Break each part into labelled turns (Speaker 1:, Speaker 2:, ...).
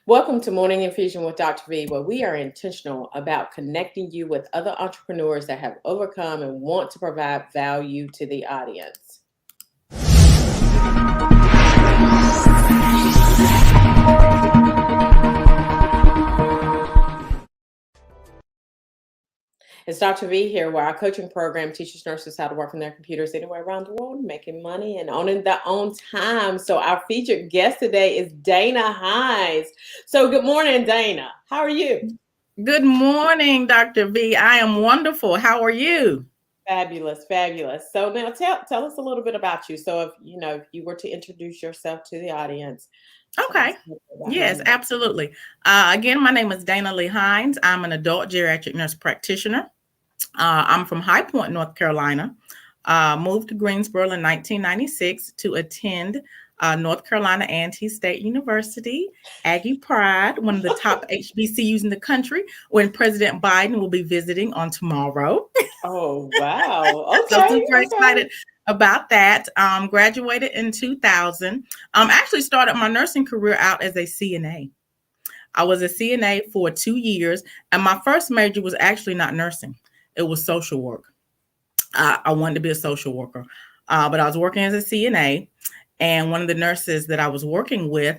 Speaker 1: Welcome to Morning Infusion with Dr. V, where we are intentional about connecting you with other entrepreneurs that have overcome and want to provide value to the audience. It's Dr. V here, where our coaching program teaches nurses how to work from their computers anywhere around the world, making money and owning their own time. So our featured guest today is Dana Lee-Hines. So good morning, Dana. How are you?
Speaker 2: Good morning, Dr. V. I am wonderful. How are you?
Speaker 1: Fabulous, fabulous. So now tell us a little bit about you. So if you were to introduce yourself to the audience, tell us
Speaker 2: Okay.
Speaker 1: a little bit about who
Speaker 2: Yes,
Speaker 1: you are.
Speaker 2: absolutely. Again, my name is Dana Lee-Hines. I'm an adult geriatric nurse practitioner. I'm from High Point, North Carolina. Moved to Greensboro in 1996 to attend North Carolina A&T State University, Aggie Pride, one of the top HBCUs in the country, when President Biden will be visiting on tomorrow.
Speaker 1: Oh wow.
Speaker 2: So
Speaker 1: Okay,
Speaker 2: super
Speaker 1: okay.
Speaker 2: excited about that. Graduated in 2000. Actually started my nursing career out as a CNA. I was a CNA for 2 years, and my first major was actually not nursing. It was social work. I wanted to be a social worker, but I was working as a CNA, and one of the nurses that I was working with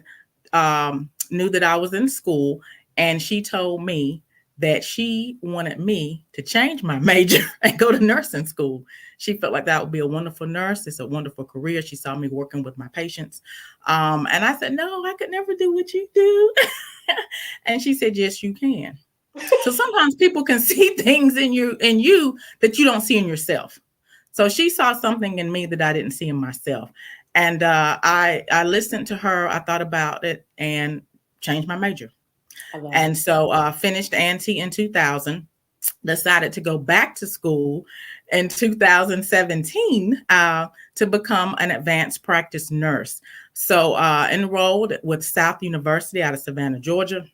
Speaker 2: knew that I was in school, and she told me that she wanted me to change my major and go to nursing school. She felt like that would be a wonderful nurse. It's a wonderful career. She saw me working with my patients. And I said, no, I could never do what you do. And she said, yes, you can. So sometimes people can see things in you that you don't see in yourself. So she saw something in me that I didn't see in myself. And I listened to her. I thought about it and changed my major.
Speaker 1: I love
Speaker 2: And
Speaker 1: it.
Speaker 2: so finished A&T in 2000. Decided to go back to school in 2017 to become an advanced practice nurse. So enrolled with South University out of Savannah, Georgia.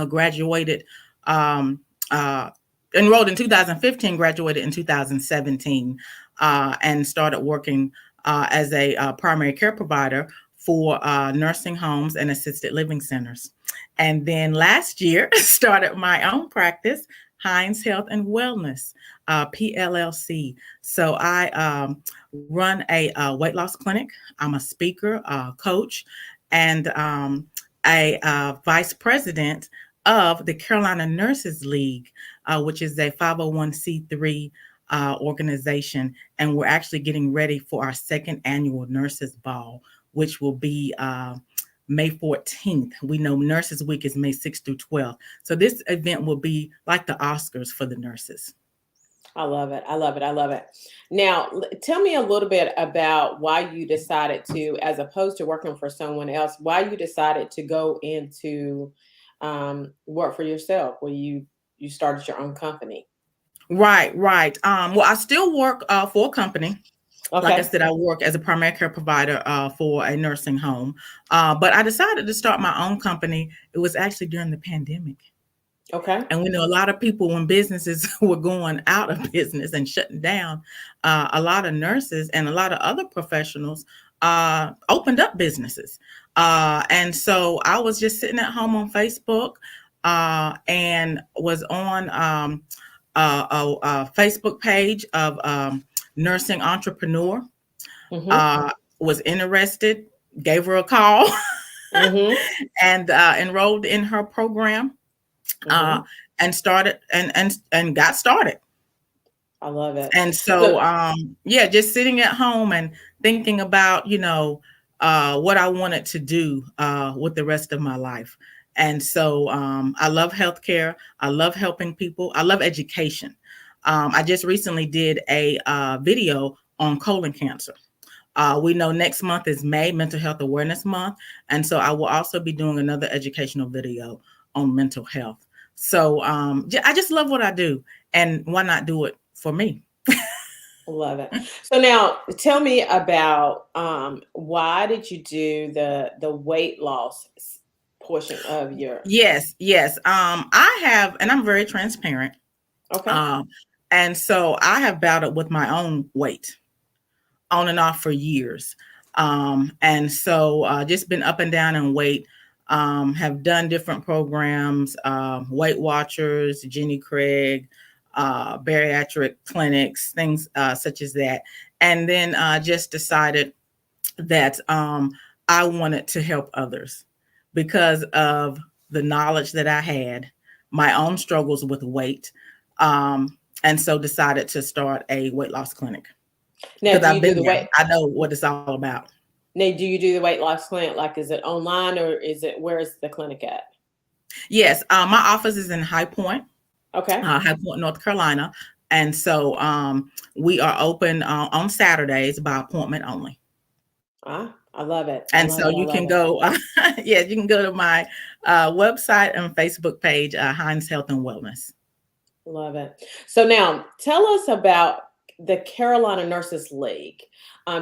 Speaker 2: Graduated, um, uh, enrolled in 2015, graduated in 2017, and started working as a primary care provider for nursing homes and assisted living centers. And then last year, started my own practice, Hines Health and Wellness, PLLC. So I run a weight loss clinic. I'm a speaker, coach, and a vice president of the Carolina Nurses League, which is a 501c3 organization. And we're actually getting ready for our second annual Nurses Ball, which will be May 14th. We know Nurses Week is May 6th through 12th. So this event will be like the Oscars for the nurses.
Speaker 1: I love it. I love it. I love it. Now, tell me a little bit about why you decided to, as opposed to working for someone else, why you decided to go into work for yourself, where you started your own company.
Speaker 2: Right, right. Well, I still work for a company. Like I
Speaker 1: Okay.
Speaker 2: said, I work as a primary care provider for a nursing home. But I decided to start my own company. It was actually during the pandemic.
Speaker 1: Okay.
Speaker 2: And we know a lot of people, when businesses were going out of business and shutting down, a lot of nurses and a lot of other professionals opened up businesses. And so I was just sitting at home on Facebook and was on a Facebook page of nursing entrepreneur.
Speaker 1: Mm-hmm.
Speaker 2: uh, was interested, gave her a call,
Speaker 1: Mm-hmm.
Speaker 2: and enrolled in her program, uh,
Speaker 1: Mm-hmm.
Speaker 2: and started and got started.
Speaker 1: I love it.
Speaker 2: And so,
Speaker 1: So
Speaker 2: yeah, just sitting at home and thinking about, what I wanted to do with the rest of my life. And so, I love healthcare. I love helping people. I love education. I just recently did a video on colon cancer. We know next month is May, Mental Health Awareness Month. And so I will also be doing another educational video on mental health. So I just love what I do. And why not do it for me?
Speaker 1: love it. So now tell me about why did you do the weight loss portion of your
Speaker 2: Yes, yes. I have, and I'm very transparent.
Speaker 1: okay.
Speaker 2: Um, and so I have battled with my own weight on and off for years. And so just been up and down in weight. have done different programs, Weight Watchers, Jenny Craig, bariatric clinics, things such as that. And then just decided that I wanted to help others because of the knowledge that I had, my own struggles with weight. And so decided to start a weight loss clinic
Speaker 1: Now,
Speaker 2: because
Speaker 1: do you
Speaker 2: I've
Speaker 1: do
Speaker 2: been
Speaker 1: the
Speaker 2: there.
Speaker 1: weight?
Speaker 2: I know what it's all about.
Speaker 1: Now, do you do the weight loss clinic? Like, is it online or is it, where is the clinic at?
Speaker 2: Yes, my office is in
Speaker 1: Okay.
Speaker 2: High Point, North Carolina. And so we are open on Saturdays by appointment only.
Speaker 1: I love it. I
Speaker 2: And
Speaker 1: love
Speaker 2: so
Speaker 1: it. I
Speaker 2: you
Speaker 1: love
Speaker 2: can
Speaker 1: it.
Speaker 2: go, yeah, you can go to my website and Facebook page, Heinz Health and Wellness.
Speaker 1: Love it. So now tell us about the Carolina Nurses League.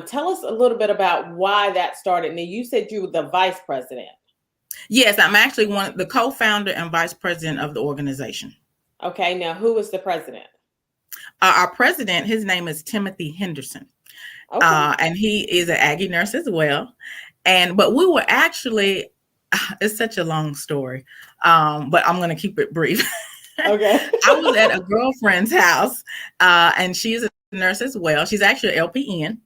Speaker 1: Tell us a little bit about why that started. Now, you said you were the vice president.
Speaker 2: Yes, I'm actually the co-founder and vice president of the organization.
Speaker 1: Okay. Now, who was the president?
Speaker 2: Our president, his name is Timothy Henderson,
Speaker 1: Okay.
Speaker 2: and he is an Aggie nurse as well. But we were actually, it's such a long story, but I'm going to keep it brief.
Speaker 1: Okay.
Speaker 2: I was at a girlfriend's house, and she's a nurse as well. She's actually an LPN,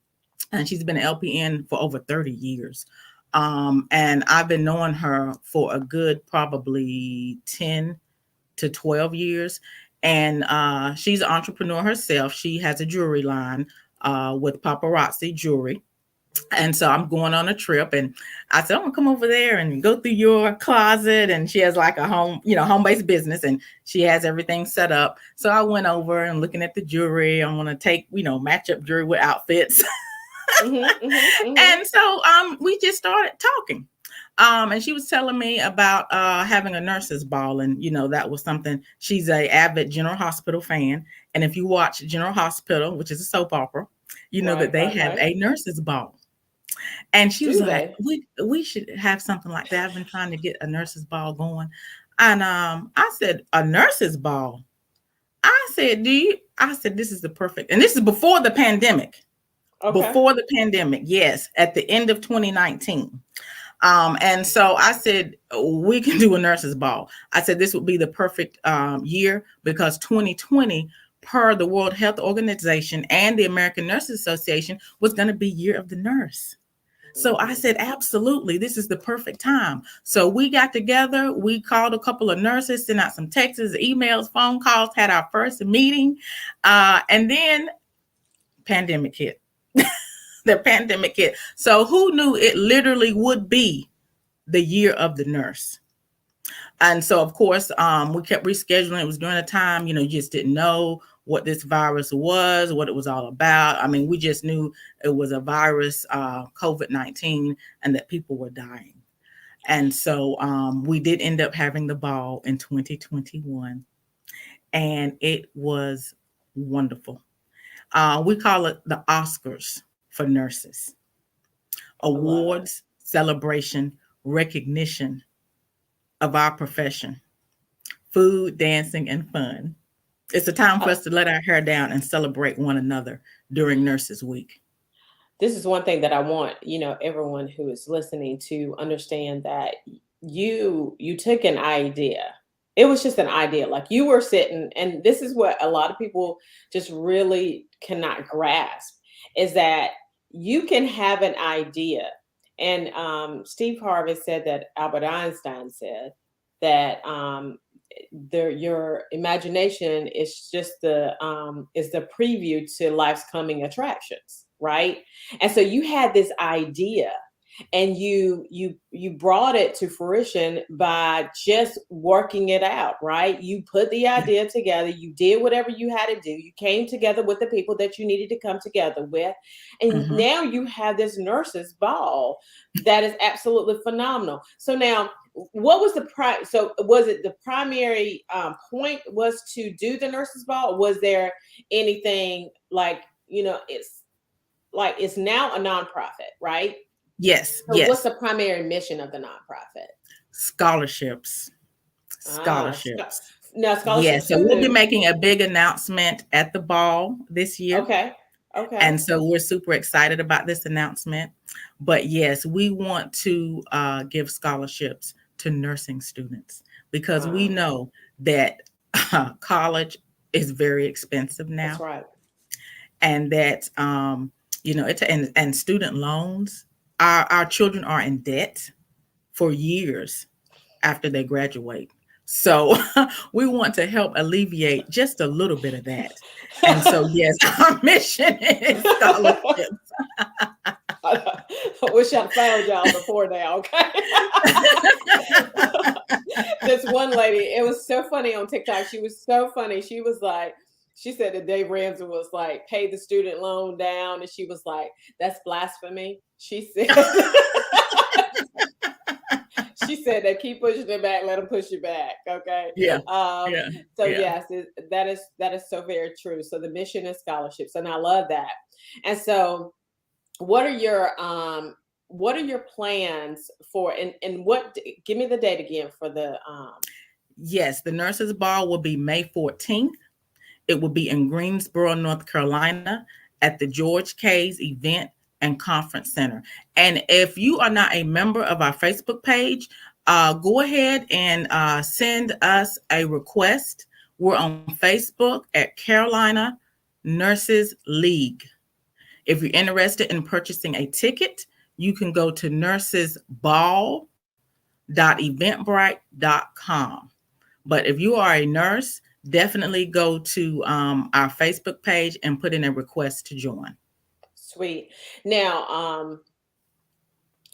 Speaker 2: and she's been an LPN for over 30 years. And I've been knowing her for a good probably 10 to 12 years. And she's an entrepreneur herself. She has a jewelry line with paparazzi jewelry. And so I'm going on a trip, and I said, I'm gonna come over there and go through your closet. And she has like a home-based business, and she has everything set up. So I went over and looking at the jewelry. I want to take, match up jewelry with outfits. And so we just started talking. And she was telling me about having a nurses ball. And, that was something. She's a avid General Hospital fan. And if you watch General Hospital, which is a soap opera, you know that they have a nurses ball. And she was
Speaker 1: Do
Speaker 2: like,
Speaker 1: they?
Speaker 2: we should have something like that. I've been trying to get a nurses ball going. And I said, a nurses ball? I said, this is the perfect, and this is before the pandemic.
Speaker 1: Okay.
Speaker 2: Before the pandemic, yes, at the end of 2019. And so I said, we can do a nurses ball. I said, this would be the perfect year because 2020, per the World Health Organization and the American Nurses Association, was going to be Year of the Nurse. So I said, absolutely, this is the perfect time. So we got together, we called a couple of nurses, sent out some texts, emails, phone calls, had our first meeting. And then pandemic hit. The pandemic hit. So who knew it literally would be the Year of the Nurse? And so, of course, we kept rescheduling. It was during a time, you just didn't know what this virus was, what it was all about. I mean, we just knew it was a virus, COVID-19, and that people were dying. And so we did end up having the ball in 2021, and it was wonderful. We call it the Oscars for nurses. Awards, celebration, recognition of our profession, food, dancing, and fun. It's a time for us to let our hair down and celebrate one another during Nurses Week.
Speaker 1: This is one thing that I want, everyone who is listening to understand, that you took an idea. It was just an idea. Like, you were sitting, and this is what a lot of people just really cannot grasp, is that you can have an idea. And Steve Harvey said that Albert Einstein said that your imagination is just the preview to life's coming attractions, right? And so you had this idea, and you brought it to fruition by just working it out, right? You put the idea together, you did whatever you had to do, you came together with the people that you needed to come together with, and now you have this nurses ball that is absolutely phenomenal. So now, what was so was it the primary point was to do the nurses ball? Was there anything like, it's now a nonprofit, right?
Speaker 2: Yes,
Speaker 1: So what's
Speaker 2: yes.
Speaker 1: the primary mission of the nonprofit?
Speaker 2: Scholarships.
Speaker 1: Ah,
Speaker 2: Scholarships.
Speaker 1: now
Speaker 2: Yes.
Speaker 1: scholarships
Speaker 2: So
Speaker 1: to
Speaker 2: we'll be
Speaker 1: who?
Speaker 2: making a big announcement at the ball this year.
Speaker 1: Okay. Okay.
Speaker 2: And so we're super excited about this announcement. But yes, we want to give scholarships to nursing students, because we
Speaker 1: Wow.
Speaker 2: know that college is very expensive
Speaker 1: That's
Speaker 2: now,
Speaker 1: right.
Speaker 2: and that it's and student loans. Our children are in debt for years after they graduate. So we want to help alleviate just a little bit of that. And so, yes, our mission is scholarships.
Speaker 1: I wish I'd found y'all before now, okay? This one lady, it was so funny on TikTok. She was so funny. She was like, she said that Dave Ramsey was like, pay the student loan down. And she was like, that's blasphemy. She said, she said that keep pushing it back, let them push you back. Okay.
Speaker 2: Yeah,
Speaker 1: Um,
Speaker 2: yeah,
Speaker 1: so
Speaker 2: yeah.
Speaker 1: yes, that is so very true. So the mission is scholarships, and I love that. And so what are your plans for and what give me the date again for the
Speaker 2: Yes, the Nurses Ball will be May 14th. It will be in Greensboro, North Carolina, at the George K's Event and Conference Center. And if you are not a member of our Facebook page, go ahead and send us a request. We're on Facebook at Carolina Nurses League. If you're interested in purchasing a ticket, you can go to nursesball.eventbrite.com. But if you are a nurse, definitely go to our Facebook page and put in a request to join.
Speaker 1: sweet. Now,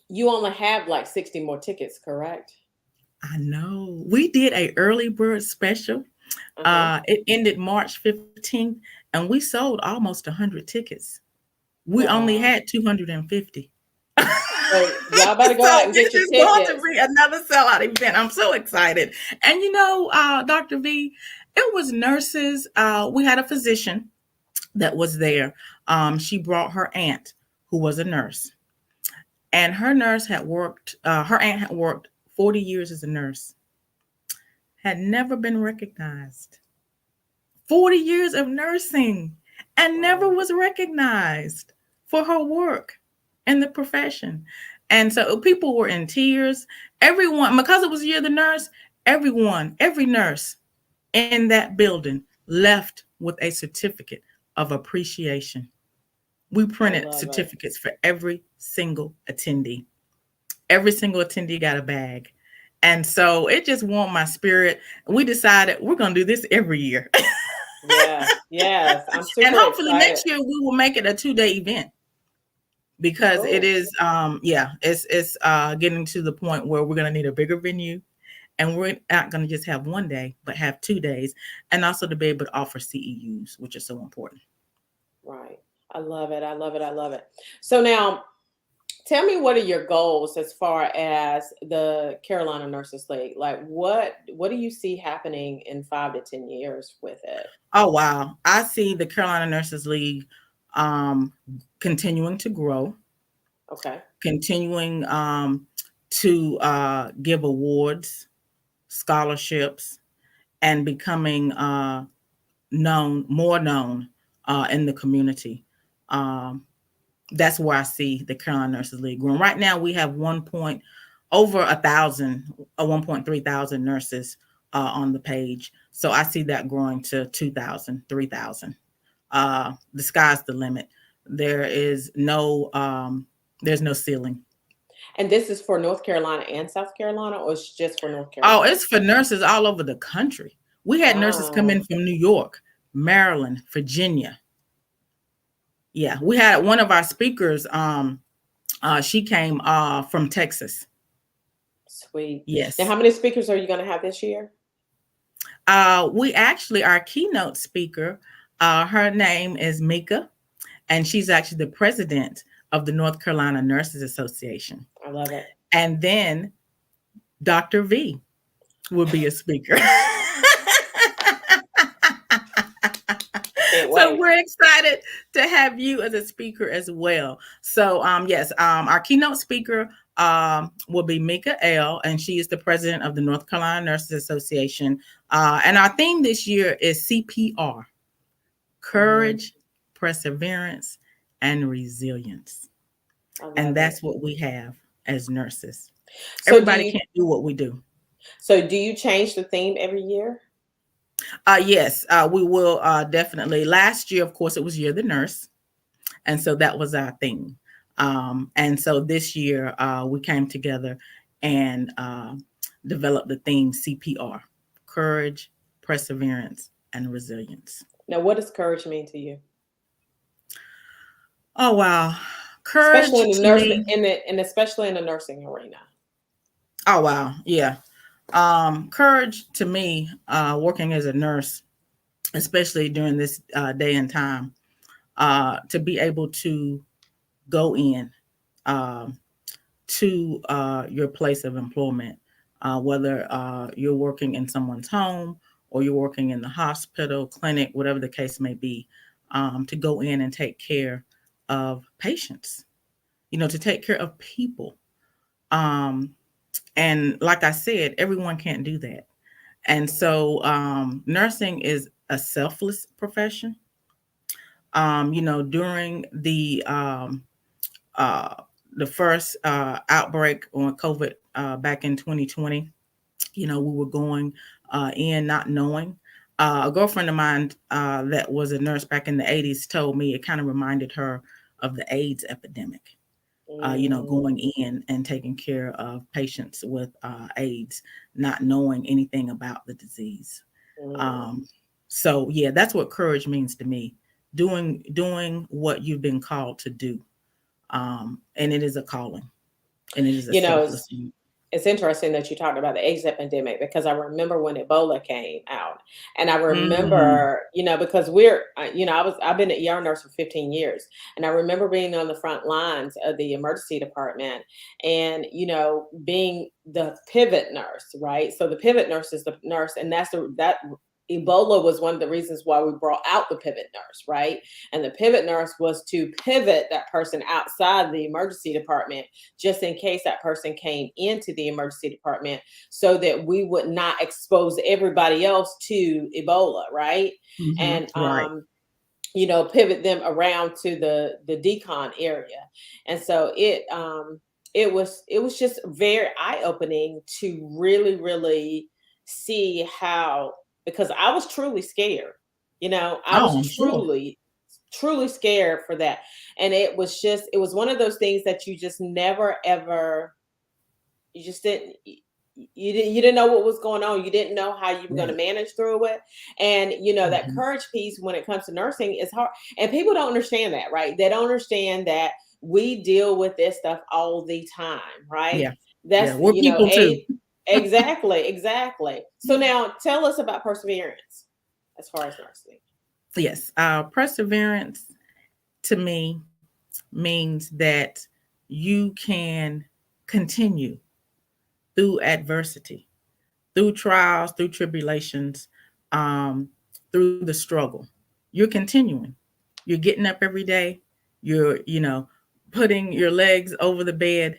Speaker 1: you only have like 60 more tickets, correct?
Speaker 2: I know. We did a early bird special.
Speaker 1: Uh-huh.
Speaker 2: It ended March 15th, and we sold almost 100 tickets. We only
Speaker 1: Wow.
Speaker 2: had 250.
Speaker 1: So y'all better go out
Speaker 2: So
Speaker 1: and
Speaker 2: this
Speaker 1: get your
Speaker 2: is going to
Speaker 1: tickets.
Speaker 2: be another sellout event. I'm so excited. And Dr. V, it was nurses. We had a physician that was there. She brought her aunt, who was a nurse, and her nurse had worked. Her aunt had worked 40 years as a nurse, had never been recognized. 40 years of nursing, and never
Speaker 1: Wow.
Speaker 2: was recognized for her work in the profession. And so people were in tears. Everyone, because it was Year of the Nurse, every nurse in that building left with a certificate of appreciation. We
Speaker 1: I
Speaker 2: printed
Speaker 1: love it.
Speaker 2: certificates for every single attendee. Every single attendee got a bag. And so it just warmed my spirit. We decided we're going to do this every year.
Speaker 1: Yes, yes. I'm
Speaker 2: And
Speaker 1: super
Speaker 2: hopefully
Speaker 1: excited.
Speaker 2: next year we will make it a 2-day event, because it
Speaker 1: Cool.
Speaker 2: is it's getting to the point where we're going to need a bigger venue, and we're not going to just have 1 day but have 2 days, and also to be able to offer CEUs, which is so important.
Speaker 1: Right. I love it. I love it. I love it. So now tell me, what are your goals as far as the Carolina Nurses League? Like what do you see happening in 5 to 10 years with it?
Speaker 2: Oh wow, I see the Carolina Nurses League um, continuing to grow,
Speaker 1: Okay.
Speaker 2: continuing to give awards, scholarships, and becoming more known in the community. Um, that's where I see the Carolina Nurses League growing. Right now, we have over 1.3 thousand nurses on the page. So I see that growing to 2,000, 3,000. The sky's the limit. There is there's no ceiling.
Speaker 1: And this is for North Carolina and South Carolina, or it's just for North
Speaker 2: Oh,
Speaker 1: Carolina?
Speaker 2: it's for nurses all over the country. We had nurses come in
Speaker 1: Wow.
Speaker 2: from New York, Maryland, Virginia. Yeah, we had one of our speakers. She came from Texas.
Speaker 1: Sweet. Now,
Speaker 2: Yes.
Speaker 1: how many speakers are you going to have this year?
Speaker 2: We actually, our keynote speaker, her name is Mika, and she's actually the president of the North Carolina Nurses Association.
Speaker 1: I love it.
Speaker 2: And then Dr. V will be a speaker.
Speaker 1: Can't
Speaker 2: So
Speaker 1: wait.
Speaker 2: we're excited to have you as a speaker as well. So yes, our keynote speaker will be Mika L, and she is the president of the North Carolina Nurses Association. And our theme this year is CPR: courage, perseverance, and resilience.
Speaker 1: I
Speaker 2: And
Speaker 1: love it.
Speaker 2: that's what we have as nurses.
Speaker 1: So do
Speaker 2: Everybody
Speaker 1: you
Speaker 2: can't do what we do.
Speaker 1: so do you change the theme every year?
Speaker 2: Yes, we will definitely. Last year, of course, it was Year of the Nurse. And so that was our theme. And so this year we came together and developed the theme CPR: courage, perseverance, and resilience.
Speaker 1: Now, what does courage mean to you?
Speaker 2: Oh, wow.
Speaker 1: Especially
Speaker 2: Courage
Speaker 1: in the
Speaker 2: to
Speaker 1: nursing
Speaker 2: me.
Speaker 1: and especially in the nursing arena.
Speaker 2: Oh, wow. Yeah. Courage to me, working as a nurse, especially during this day and time, to be able to go in. Um, to your place of employment, whether you're working in someone's home or you're working in the hospital, clinic, whatever the case may be, to go in and take care of patients, to take care of people. Um, and like I said, everyone can't do that. And so nursing is a selfless profession. During uh, the first outbreak on COVID back in 2020, we were going in not knowing. A girlfriend of mine that was a nurse back in the 80s told me it kind of reminded her of the AIDS epidemic, going
Speaker 1: Mm,
Speaker 2: in and taking care of patients with AIDS, not knowing anything about the disease.
Speaker 1: mm.
Speaker 2: Um, so yeah, that's what courage means to me. Doing what you've been called to do, and it is a calling, and it is a
Speaker 1: You know,
Speaker 2: selfless.
Speaker 1: it's interesting that you talked about the AIDS epidemic because I remember when Ebola came out, and I
Speaker 2: Mm,
Speaker 1: remember, because I've been an ER nurse for 15 years, and I remember being on the front lines of the emergency department, and being the pivot nurse, right? So the pivot nurse is the nurse, and that Ebola was one of the reasons why we brought out the pivot nurse, right? And the pivot nurse was to pivot that person outside the emergency department just in case that person came into the emergency department so that we would not expose everybody else to Ebola, right? And
Speaker 2: right.
Speaker 1: pivot them around to the decon area. And so it was just very eye-opening to really, really see how, because I was truly scared. I was
Speaker 2: Oh, I'm sure.
Speaker 1: truly scared for that. And it was one of those things that you just never ever, you just didn't, you didn't know what was going on. You didn't know how you were going to
Speaker 2: Right.
Speaker 1: manage through it. And that
Speaker 2: Mhm.
Speaker 1: courage piece when it comes to nursing is hard. And people don't understand that, right? They don't understand that we deal with this stuff all the time, right?
Speaker 2: Yeah.
Speaker 1: That's
Speaker 2: Yeah. We're people too.
Speaker 1: exactly. So now tell us about perseverance as far as nursing.
Speaker 2: Yes. Perseverance to me means that you can continue through adversity, through trials, through tribulations, um, through the struggle. You're continuing. You're getting up every day. You're, putting your legs over the bed,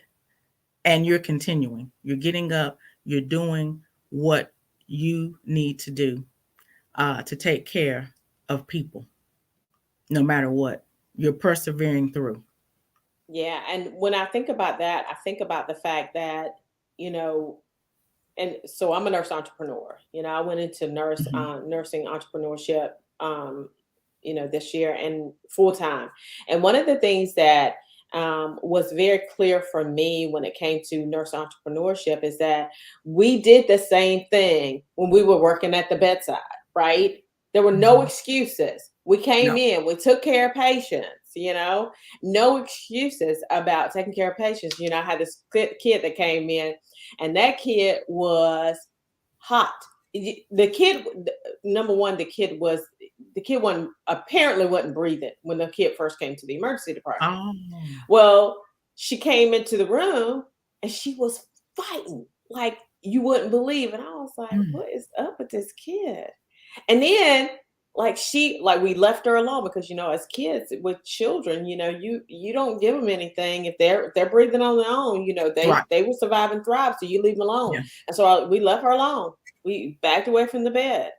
Speaker 2: and you're continuing. You're getting up. You're doing what you need to do to take care of people, no matter what. You're persevering through.
Speaker 1: Yeah, and when I think about that, I think about the fact that, you know, and so I'm a nurse entrepreneur. I went into
Speaker 2: Mhm.
Speaker 1: nursing entrepreneurship, this year and full time. And one of the things that was very clear for me when it came to nurse entrepreneurship is that we did the same thing when we were working at the bedside, right? There were no
Speaker 2: Mhm.
Speaker 1: excuses. We came
Speaker 2: No.
Speaker 1: in, we took care of patients. No excuses about taking care of patients. I had this kid that came in, and that kid was hot. The kid, number one, the kid one apparently wasn't breathing when the kid first came to the emergency department.
Speaker 2: Oh.
Speaker 1: Well, she came into the room and she was fighting like you wouldn't believe. And I was like,
Speaker 2: Mm.
Speaker 1: what is up with this kid? And then we left her alone because as kids with children, you don't give them anything if they're breathing on their own. they
Speaker 2: Right.
Speaker 1: they will survive and thrive, so you leave them alone.
Speaker 2: Yeah.
Speaker 1: And so we left her alone. We backed away from the bed,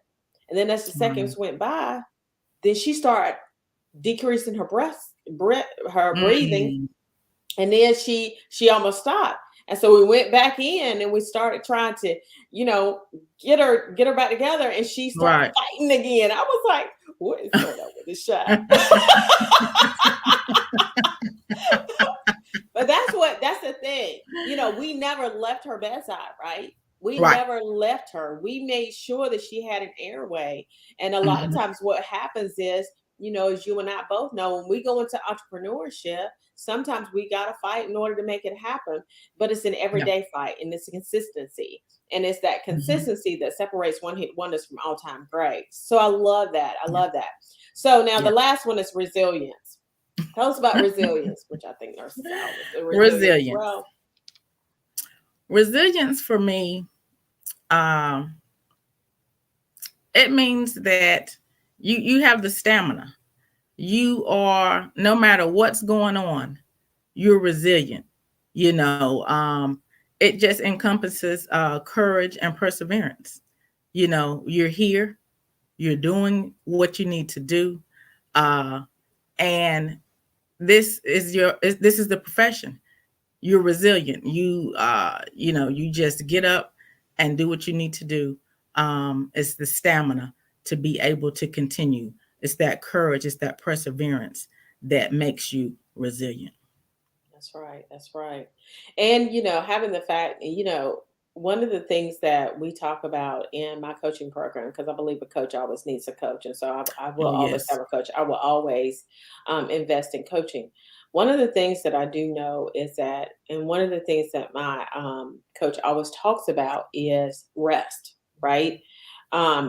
Speaker 1: and then as the
Speaker 2: Wow.
Speaker 1: seconds went by, then she started decreasing her breath, her breathing,
Speaker 2: Mm.
Speaker 1: and then she almost stopped. And so we went back in and we started trying to, you know, get her back together, and she started
Speaker 2: Right.
Speaker 1: fighting again. I was like, what is going on with this child? But that's the thing. You know, we never left her bedside, right? We
Speaker 2: Right.
Speaker 1: never left her. We made sure that she had an airway. And a lot of
Speaker 2: Mhm.
Speaker 1: times what happens is, you know, as you and I both know, when we go into entrepreneurship, sometimes we got to fight in order to make it happen. But it's an
Speaker 2: Yeah.
Speaker 1: everyday fight, and it's a consistency. And it's that
Speaker 2: Mhm.
Speaker 1: consistency that separates one hit wonders from all time greats. So I love that. I
Speaker 2: Yeah.
Speaker 1: love that. So now the
Speaker 2: Yeah.
Speaker 1: last one is resilience. Tell us about resilience, which I think nurses are always resilient as
Speaker 2: Resilience.
Speaker 1: well.
Speaker 2: Resilience for me, um, it means that you have the stamina. You are, no matter what's going on, you're resilient. You know, it just encompasses courage and perseverance. You know, you're here, you're doing what you need to do, uh, and this is the profession. You're resilient. You know, you just get up and do what you need to do. It's the stamina to be able to continue. It's that courage, it's that perseverance that makes you resilient.
Speaker 1: That's right. That's right. And, you know, having the fact, you know, one of the things that we talk about in my coaching program, because I believe a coach always needs a coach. And so I will
Speaker 2: Oh
Speaker 1: always
Speaker 2: yes.
Speaker 1: have a coach. I will always invest in coaching. One of the things that I do know is that, and one of the things that my coach always talks about is rest, right?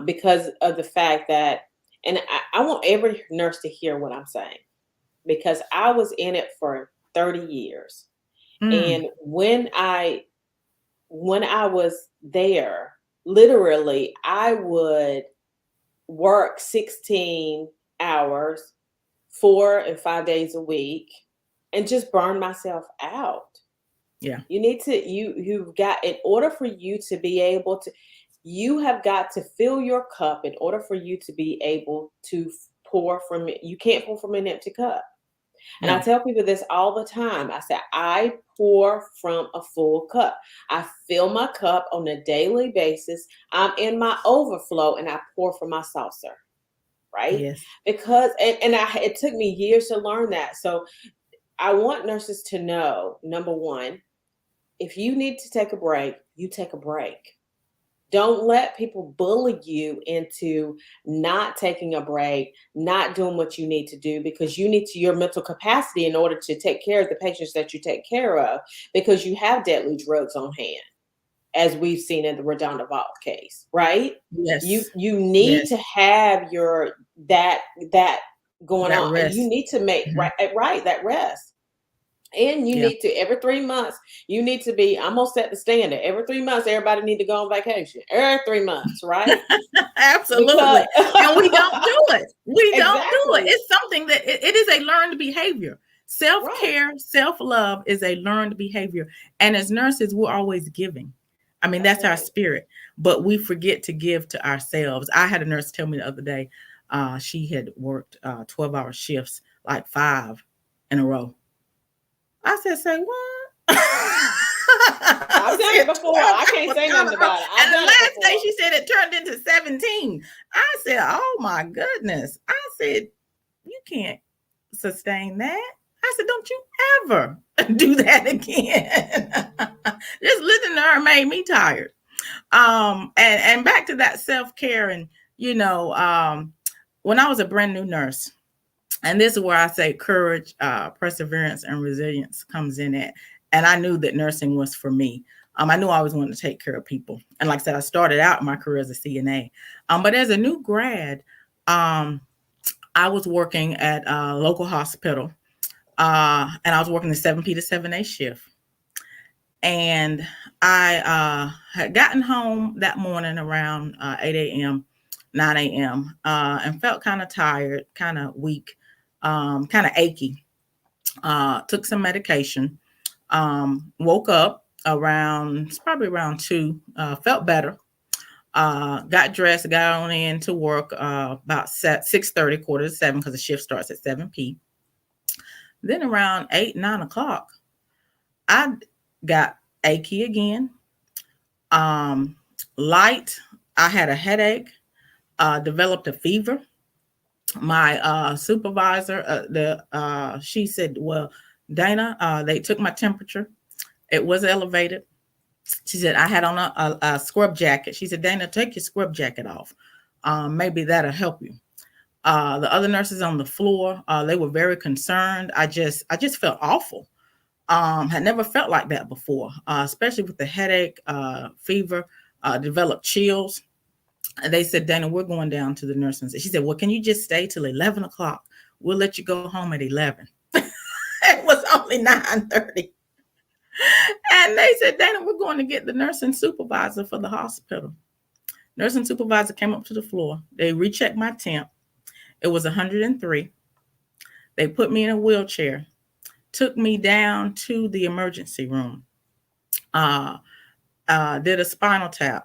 Speaker 1: Because of the fact that, and I want every nurse to hear what I'm saying, because I was in it for 30 years.
Speaker 2: Mm,
Speaker 1: And when I was there, literally I would work 16 hours, 4 and 5 days a week, and just burn myself out.
Speaker 2: yeah.
Speaker 1: You need to you've got, in order for you to be able to, you have got to fill your cup in order for you to be able to pour from it. You can't pour from an empty cup. And I
Speaker 2: No.
Speaker 1: tell people this all the time. I say, I pour from a full cup. I fill my cup on a daily basis. I'm in my overflow and I pour from my saucer, right?
Speaker 2: Yes.
Speaker 1: Because, it took me years to learn that. So I want nurses to know, number one, if you need to take a break, you take a break. Don't let people bully you into not taking a break, not doing what you need to do, because you need to your mental capacity in order to take care of the patients that you take care of, because you have deadly drugs on hand, as we've seen in the Redonda case, right? You
Speaker 2: Yes.
Speaker 1: you need
Speaker 2: Yes.
Speaker 1: to have your that going
Speaker 2: That
Speaker 1: on, and you
Speaker 2: rest.
Speaker 1: need to make
Speaker 2: Mhm.
Speaker 1: right that rest. And you
Speaker 2: Yeah.
Speaker 1: need to, every 3 months, you need to be, I'm gonna set the standard. Every 3 months, everybody need to go on vacation. Every 3 months, right? Because
Speaker 2: Absolutely. And we don't do it. We don't do it.
Speaker 1: exactly.
Speaker 2: It's something that it is a learned behavior. Self
Speaker 1: Right.
Speaker 2: care, self love is a learned behavior. And as nurses, we're always giving. I mean,
Speaker 1: That's
Speaker 2: that's our
Speaker 1: right.
Speaker 2: spirit, but we forget to give to ourselves. I had a nurse tell me the other day, she had worked 12-hour shifts, like 5 in a row. I said, say what?
Speaker 1: I've
Speaker 2: I
Speaker 1: done it
Speaker 2: said
Speaker 1: before.
Speaker 2: 12
Speaker 1: I can't
Speaker 2: hours
Speaker 1: say
Speaker 2: in a
Speaker 1: nothing
Speaker 2: row.
Speaker 1: about it. I've
Speaker 2: And the
Speaker 1: done it
Speaker 2: last day
Speaker 1: before.
Speaker 2: she said it turned into 17. I said, oh my goodness. I said, you can't sustain that. I said, don't you ever do that again. Just listening to her made me tired. And back to that self-care, and you know, when I was a brand new nurse, and this is where I say courage, perseverance, and resilience comes in at. And I knew that nursing was for me. I knew I always wanted to take care of people. And like I said, I started out my career as a CNA. But as a new grad, um, I was working at a local hospital, and I was working the 7P to 7A shift. And I had gotten home that morning around 8 a.m., 9 a.m., and felt kind of tired, kind of weak, kind of achy. Took some medication, woke up around, it's probably around 2, felt better. Got dressed, got on in to work about 6:30, quarter to 7, because the shift starts at 7 p. Then around 8, 9 o'clock, I got achy again, um, light. I had a headache, developed a fever. My supervisor, she said, "Well, Dana, they took my temperature. It was elevated." She said, "I had on a scrub jacket." She said, "Dana, take your scrub jacket off. Maybe that'll help you." The other nurses on the floor, they were very concerned. I just felt awful. Had never felt like that before, especially with the headache, fever, developed chills. And they said, "Dana, we're going down to the nursing." She said, "Well, can you just stay till 11 o'clock? We'll let you go home at 11." It was only 9:30. And they said, "Dana, we're going to get the nursing supervisor for the hospital." Nursing supervisor came up to the floor. They rechecked my temp. It was 103. They put me in a wheelchair, took me down to the emergency room, uh, did a spinal tap.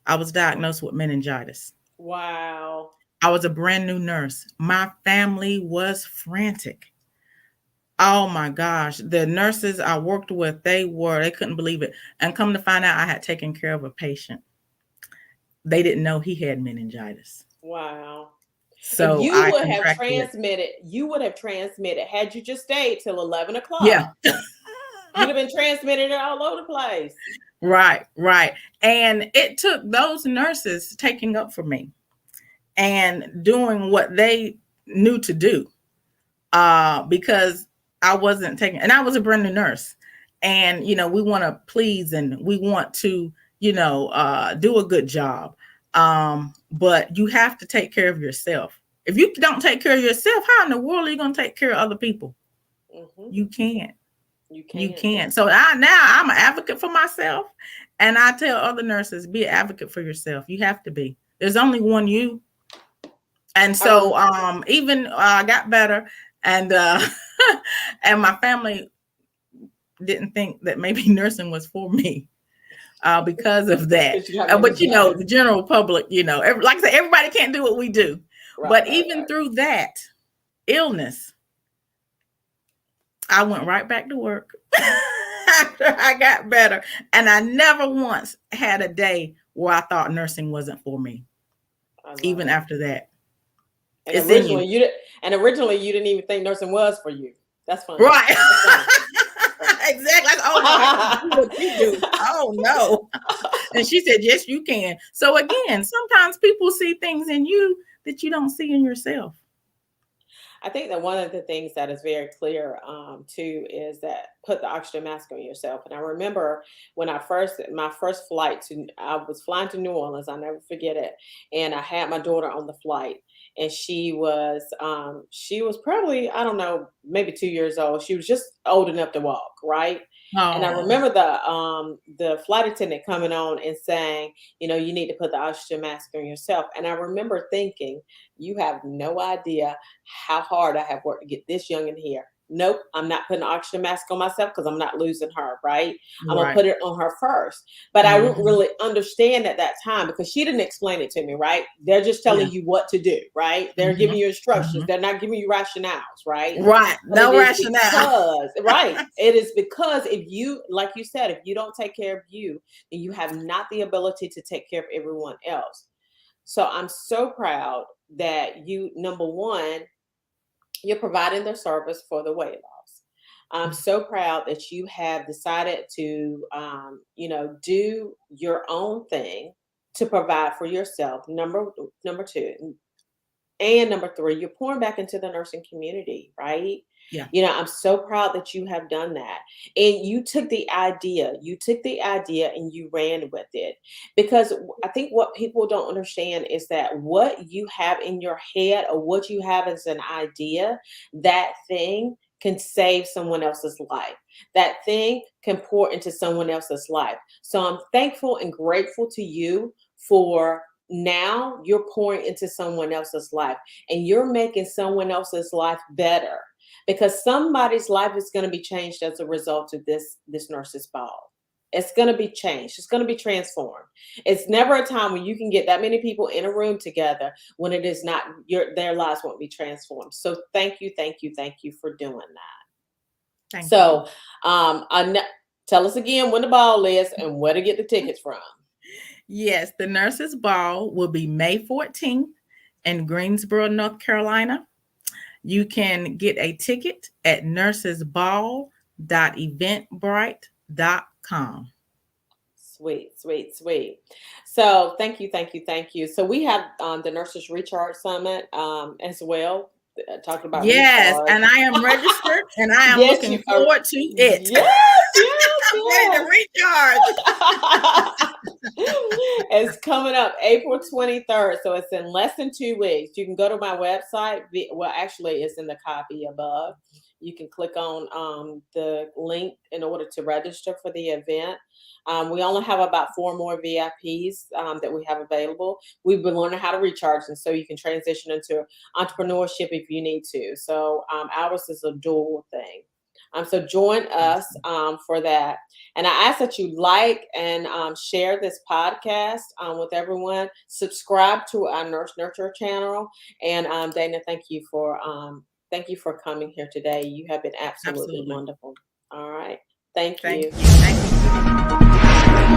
Speaker 2: I was diagnosed with meningitis.
Speaker 1: Wow.
Speaker 2: I was a brand new nurse. My family was frantic. Oh my gosh. The nurses I worked with, they couldn't believe it. And come to find out, I had taken care of a patient. They didn't know he had meningitis.
Speaker 1: Wow. And
Speaker 2: So I contracted it.
Speaker 1: you would have transmitted had you just stayed till 11 o'clock.
Speaker 2: Yeah.
Speaker 1: You'd have been transmitting it all over the place.
Speaker 2: Right, right. And it took those nurses taking up for me and doing what they knew to do, because I wasn't taking, and I was a brand new nurse. And, we want to please and we want to, do a good job. But you have to take care of yourself. If you don't take care of yourself, how in the world are you going to take care of other people?
Speaker 1: Mm-hmm.
Speaker 2: You can't.
Speaker 1: You
Speaker 2: You
Speaker 1: can't.
Speaker 2: can't. So I'm an advocate for myself, and I tell other nurses, be an advocate for yourself. You have to be. There's only one you. And so even I got better, and and my family didn't think that maybe nursing was for me, because of that. But the general public, like I said, everybody can't do what we do. Right, but even through that illness, I went right back to work after I got better. And I never once had a day where I thought nursing wasn't for me. Even after that.
Speaker 1: And originally you didn't even think nursing was for you. That's funny.
Speaker 2: Right. Exactly. Like, oh no, I can do what you do. Oh no. And she said, yes, you can. So again, sometimes people see things in you that you don't see in yourself.
Speaker 1: I think that one of the things that is very clear too is that put the oxygen mask on yourself. And I remember when my first flight I was flying to New Orleans. I'll never forget it. And I had my daughter on the flight, and she was probably, I don't know, maybe 2 years old. She was just old enough to walk, right? Oh. And I remember the flight attendant coming on and saying, you need to put the oxygen mask on yourself. And I remember thinking, you have no idea how hard I have worked to get this young in here. Nope, I'm not putting an oxygen mask on myself because I'm not losing her, right? I'm going to put it on her first. But I didn't really understand at that time because she didn't explain it to me, right? They're just telling you what to do, right? They're giving you instructions. They're not giving you rationales, right?
Speaker 2: Right. No rationale.
Speaker 1: Right. It is because if you, like you said, if you don't take care of you, then you have not the ability to take care of everyone else. So I'm so proud that you, number one, you're providing the service for the weight loss. I'm so proud that you have decided to, do your own thing to provide for yourself. Number two. And number three, you're pouring back into the nursing community, right?
Speaker 2: Yeah.
Speaker 1: I'm so proud that you have done that. And you took the idea and you ran with it. Because I think what people don't understand is that what you have in your head or what you have as an idea, that thing can save someone else's life. That thing can pour into someone else's life. So I'm thankful and grateful to you for now you're pouring into someone else's life and you're making someone else's life better because somebody's life is going to be changed as a result of this nurse's ball. It's going to be changed. It's going to be transformed. It's never a time when you can get that many people in a room together when it is not their lives won't be transformed. So thank you for doing that.
Speaker 2: Thank
Speaker 1: you. Tell us again when the ball is and where to get the tickets from.
Speaker 2: Yes, the Nurses Ball will be May 14th in Greensboro, North Carolina. You can get a ticket at nursesball.eventbrite.com.
Speaker 1: Sweet, sweet, sweet. So thank you, thank you, thank you. So we have the Nurses Recharge Summit as well, talking about
Speaker 2: Yes,
Speaker 1: recharge.
Speaker 2: and I am registered and I am
Speaker 1: Yes,
Speaker 2: looking
Speaker 1: you are.
Speaker 2: forward to it.
Speaker 1: Yes, yes,
Speaker 2: I'm ready to recharge.
Speaker 1: yes. It's coming up April 23rd. So it's in less than 2 weeks. You can go to my website. Well, actually, it's in the copy above. You can click on the link in order to register for the event. We only have about 4 more VIPs that we have available. We've been learning how to recharge, and so you can transition into entrepreneurship if you need to. So ours is a dual thing. So join us for that. And I ask that you like and share this podcast with everyone. Subscribe to our Nurse Nurture channel. And Dana, thank you for coming here today. You have been absolutely
Speaker 2: Absolutely.
Speaker 1: wonderful. All right. Thank
Speaker 2: Thank
Speaker 1: you.
Speaker 2: you. Thank you.